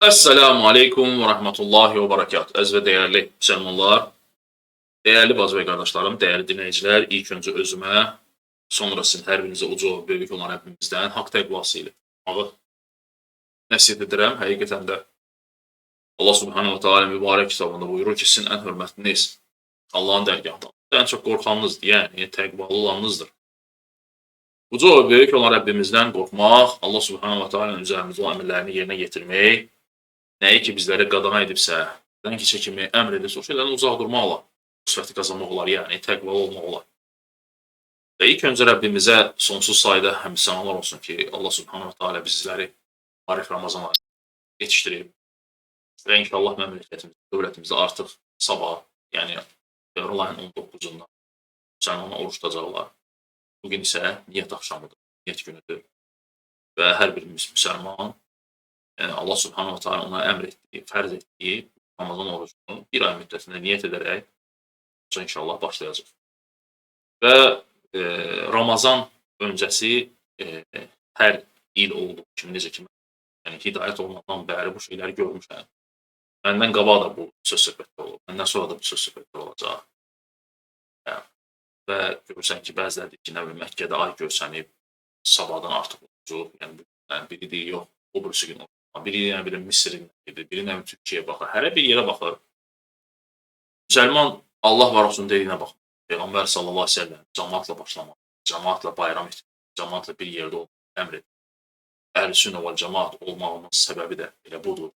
Esselamu Aleyküm ve Rahmetullahi ve Berekatuhu. Əziz və dəyərli müsəlmanlar, dəyərli bacı və qardaşlarım, dəyərli dinləyicilər, ilk öncə özümə, sonra sizin hər birinizə uca və böyük olan Rəbbimizdən haqq təqvası ilə tutmağı nəsihət edirəm. Həqiqətən də Allah Subhanahu wa Taala mübarək kitabında buyurur ki, sizin ən hörmətliniz Allahın dərgahında ən çox qorxanınızdır, yəni təqvalı olanınızdır. Uca və böyük olan Rəbbimizdən qorxmaq, Allah Subhanahu wa Taala'nın üzərimizdə olan əmrlərini yerinə yetirmək, nəyi ki bizlərə qadağan edibsə, nədən ki çəkimi əmr edirsə, o şeylərdən uzaq durmaqla sifəti qazanmaq olar, yəni təqvalı olmaq olar. Və ilk öncə Rəbbimizə sonsuz sayda həmdüsənalar olsun ki, Allah Subhanahu Taala bizləri Arif Ramazan ayı yetişdirib və inşallah məmləkətimizdə, dövlətimizdə artıq sabah, yəni fevral ayının 19-unda müsəlmanlar oruç tutacaqlar. Bugün isə niyyət axşamıdır, niyyət günüdür və hər bir müsəlman Allah Subhanahu Taala ona əmr etdiyi, fərz etdiyi Ramazan orucunu bir ay müddətində niyyət edərək inşallah başlayacaq. Və Ramazan öncəsi hər il olduğu kimi, necə ki, yəni hidayət olmadan bəri bu şeyləri görmüşəm. Məndən qabaq da bu söz söhbətlər olub, məndən sonra da bu söz söhbətlər olacaq. Və görürsən ki, bəziləri ki, nə bilim, Məkkədə ay görsənib, sabahdan artıq olacaq, yəni biri deyir, yox, o birisi gün olacaq. Biri nə bilim, Misirin gedir, biri nə bilim, Türkiyəyə baxır, hərə bir yerə baxır. Müsəlman Allah və Rasulun dediyinə baxır. Peyğəmbər sallallahu əleyhi və səlləm cəmaatla başlamaq, cəmaatla bayram etmək, cəmaatla bir yerdə olmaq əmr edir. Əhl-i-sünnə vəl cəmaat olmağının səbəbi də elə budur.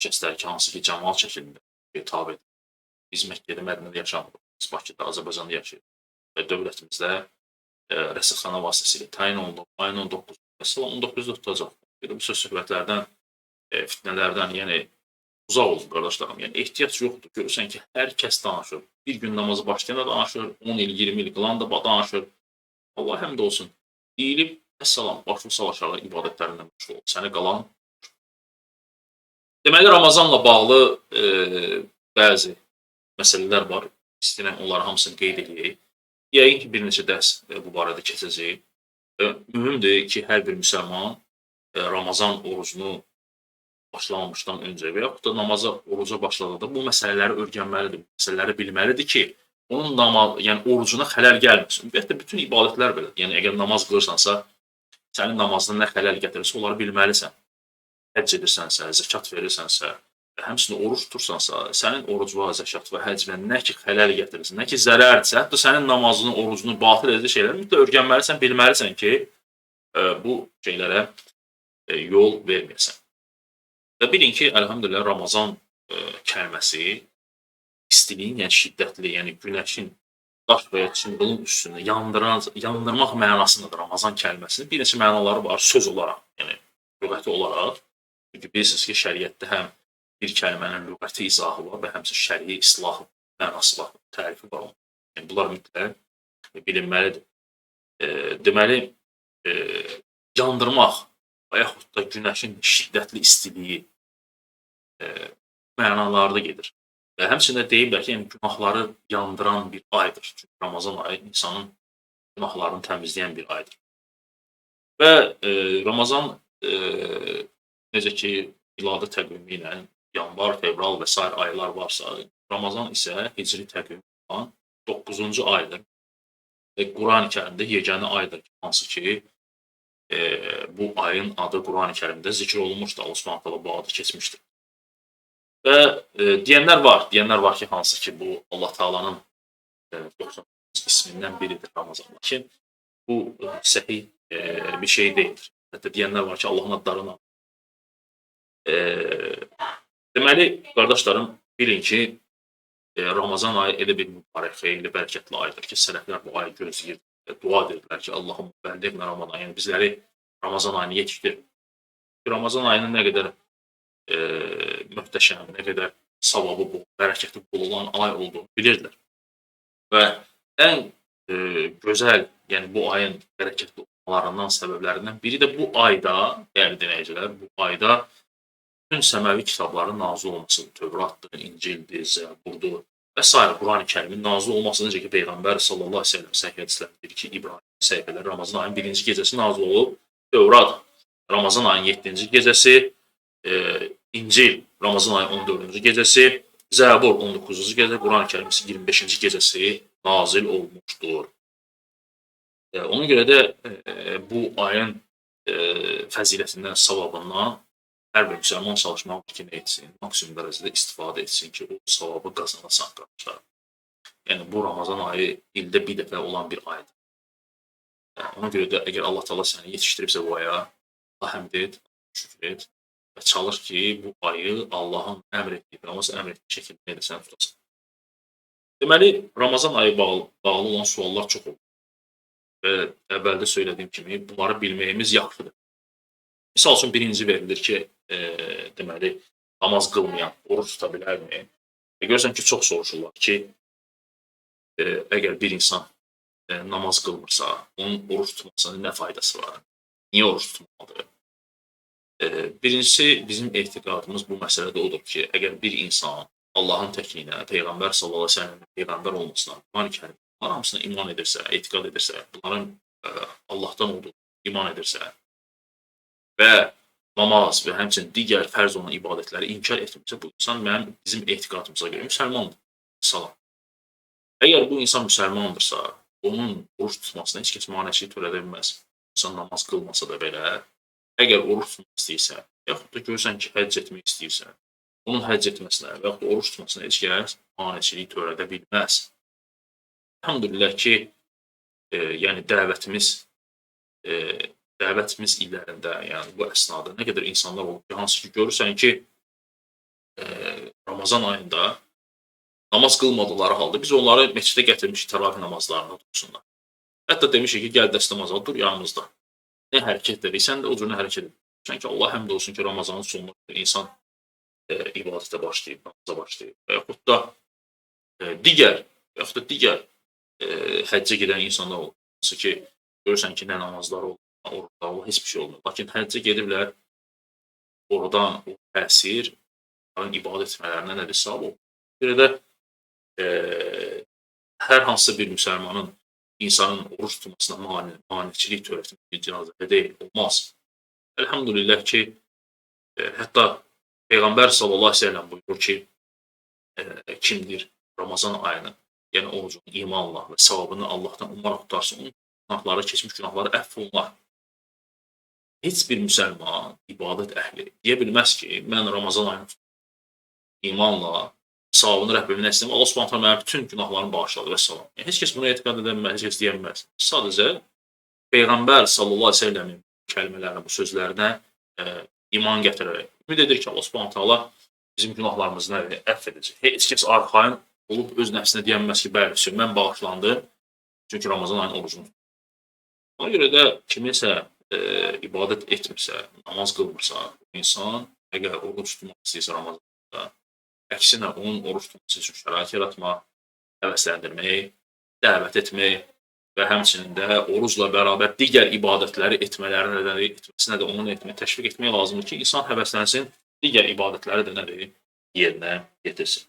Kəslər ki, hansı ki, cəmaat şəklində tabe edir. Biz Məkkədə, Mədinədə yaşamırıq, biz Bakıda, Azərbaycanda yaşayırıq və dövlətimizdə rəsədxana vasitəsilə təyin olunub, ayın 19-da, məsələn 19-da tutacaq. Bu söz söhbətlərdən, fitnələrdən, yəni uzaq olun qardaşlarım. Yəni ehtiyac yoxdur. Görürsən ki, hər kəs danışır. Bir gün namazı başlayan da danışır, 10 il, 20 il qılan da danışır. Allah həmd olsun. Deyilib, əssalam, başlı savaşarlar ibadətlərindən məşğul olur. Səni qalan. Deməli, Ramazanla bağlı bəzi məsələlər var. İstəyirəm onları hamısını qeyd edəyik. Yəqin ki, bir neçə dərs bu barədə keçəcək. Mühümdür ki, hər bir müsəlman Ramazan orucunu başlamamışdan öncə və yaxud da namaza, oruca başladıqda bu məsələləri öyrənməlidir, bu məsələləri bilməlidir ki, onun orucuna xələl gəlməsin. Ümumiyyətlə, bütün ibadətlər belə. Yəni, əgər namaz qılırsansa, sənin namazına nə xələl gətirirsə, onları bilməlisən. Həcc edirsənsə, zəkat verirsənsə, və həmçinin oruç tutursansa, sənin oruc və zəkat və həcc və nə ki xələl gətirirsə, nə ki zərərdirsə, hətta sənin namazını, orucunu batil edici şeyləri mütləq öyrənməlisən, bilməlisən ki, bu şeylərə yol verməyəsən. Və bilin ki, əlhamdülillah, Ramazan kəlməsi istiliyin, yəni şiddətli, yəni günəşin daş və ya çınqılın üstündə yandırmaq mənasındadır Ramazan kəlməsinin. Bir neçə mənaları var, söz olaraq, yəni lüğəti olaraq. Çünki bilirsiniz ki, şəriətdə həm bir kəlmənin lüğəti izahı var və həmçinin şəriə islahı mənası var, tərifi var. Yəni, bunlar mütləq bilinməlidir. Deməli, yandırmaq və yaxud da günəşin şiddətli istiliyi mənalarda gedir. Və həmçində deyiblər ki, yəni, günahları yandıran bir aydır. Çünki Ramazan ayı insanın günahlarını təmizləyən bir aydır. Və Ramazan, necə ki, miladi təqvimi ilə yanvar, fevral və s. aylar varsa, Ramazan isə hicri təqvimi olan 9-cu aydır. Quran-ı Kərimdə yeganə aydır, hansı ki, bu ayın adı Quran-ı Kərimdə zikr olunmuşdur, Allah Subhanahu taala bu adı keçmişdir. Və deyənlər var ki, hansı ki, bu Allah Taalanın 90 ismindən biridir Ramazan. Lakin bu səhih bir şey deyildir. Hətta deyənlər var ki, Allahın adlarına. Deməli, qardaşlarım, bilin ki, Ramazan ayı elə bir mübarək, xeyirli, bərəkətli aydır ki, sələflər bu ayı gözləyir, dua edirlər ki, Allahım bəlliğnə Ramazan, yəni bizləri Ramazan ayını yetişdir. Ramazan ayının nə qədər möhtəşəm, nə qədər savabı bol, bərəkəti bol olan ay olduğunu bilirdilər. Və ən gözəl, yəni bu ayın bərəkətli olmalarından, səbəblərindən biri də bu ayda, dəyərli dinləyicilər, bu ayda bütün səməvi kitabların nazil olmasıdır. Tövratdır, İncildir, Zəburdur və s. Quran-ı Kərimin nazil olması, necə ki, Peyğəmbər sallallahu əleyhi və səlləm səhih hədislərdə deyir ki, İbrahim səhifələri Ramazan ayının 1-ci gecəsi nazil olub. Tövrat Ramazan ayının 7-ci gecəsi, İncil Ramazan ayı 14-cü gecəsi, Zəbur 19-cu gecə, Quran-Kərim 25-ci gecəsi nazil olmuşdur. Ona görə də bu ayın fəzilətindən, savabından hər bir müsəlman çalışmalıdır ki, nə etsin? Maksimum dərəcədə istifadə etsin ki, o savabı qazanasın qardaşlar. Yəni bu Ramazan ayı ildə bir dəfə olan bir aydır. Ona görə də əgər Allah Taala səni yetişdiribsə bu aya, Allah həmd et, şükür et və çalış ki, bu ayı Allahın əmr etdiyi, Ramazan əmr etdiyi şəkildə edirsən, tutasan. Deməli, Ramazan ayı bağlı olan suallar çox olur. Və əvvəldə söylədiyim kimi, bunları bilməyimiz yaxşıdır. Misal üçün, birinci verilir ki, deməli, namaz qılmayan oruç tuta bilərmi? Görürsən ki, çox soruşurlar ki, əgər bir insan namaz qılmırsa, onun oruç tutmasının nə faydası var? Niyə oruç tutmalıdır? Birincisi, bizim etiqadımız bu məsələdə odur ki, əgər bir insan Allahın təkliyinə, Peyğəmbər sallallahu əleyhi və səlləmin Peyğəmbər olmasına, Quran-Kərim, bunlar hamısına iman edirsə, etiqad edirsə, bunların Allahdan olduğunu iman edirsə və namaz və həmçinin digər fərz olan ibadətləri inkar etmirsə, bu insan bizim etiqadımıza görə müsəlmandır. Salam. Əgər bu insan müsəlmandırsa, onun oruç tutmasına heç kəs maneçilik törədə bilməz. İnsan namaz qılmasa da belə, əgər oruç tutmaq istəyirsə, yaxud da görürsən ki, həcc etmək istəyirsə, onun həcc etməsinə və yaxud da oruç tutmasına heç kəs maneçilik törədə bilməz. Elhamdülillah ki, yəni dəvətimiz illərində, yəni bu əsnada nə qədər insanlar olur ki, hansı ki görürsən ki, Ramazan ayında namaz qılmadıkları halda biz onları məscidə gətirmişik təravih namazlarına tutsunlar. Hətta demişik ki, gəl dəstə namazına dur yanımızda. Nə hərəkət edir, sən də o cür nə hərəkət edir. Çünki Allah həmd olsun ki, Ramazanın sonunda insan ibadətə başlayıb, namaza başlayıb. Və yaxud da digər həccə gedən insanlar olur. Hansı ki, görürsən ki, nə namazlar olur, orada olur, heç bir şey olmuyor. Lakin həccə gediblər, oradan o təsir, ibadət etmələrinə nədir savab olur. Bir də hər hansı bir müsəlmanın insanın oruç tutmasına maneçilik törətmək icazəli deyil, olmaz. Elhamdülillah ki, hətta Peyğəmbər sallallahu əleyhi və səlləm buyurur ki, kimdir Ramazan ayını, yəni orucunu imanla və savabını Allahdan umaraq tutarsa, onun günahları, keçmiş günahları əfv olunar. Heç bir müsəlman, ibadət əhli deyə bilməz ki, mən Ramazan ayını imanla, savabını Rəbbimdən istəyirəm, Allah Subhanahu taala mənim bütün günahlarımı bağışladı və salam. Yəni, heç kəs buna etiqad edə bilməz, heç kəs deyə bilməz. Sadəcə Peyğəmbər sallallahu əleyhi və səlləmin kəlmələrinə, bu sözlərinə iman gətirərək ümid edir ki, Allah Subhanahu taala bizim günahlarımızı əfv edəcək. Heç kəs arxayın olub öz nəfsinə deyə bilməz ki, bəli, mən bağışlandım, çünki Ramazan ayının orucunu tutdum. Ona görə də kiminsə ibadət etmirsə, namaz qılmırsa, insan əgər oruc tutmaq istəyirsə Ramazanda, əksinə onun oruç tutması üçün şərait yaratmaq, həvəsləndirmək, dəvət etmək və həmçinin də orucla bərabər digər ibadətləri etməsinə də onun təşviq etmək lazımdır ki, insan həvəslənsin, digər ibadətləri də yerinə yetirsin.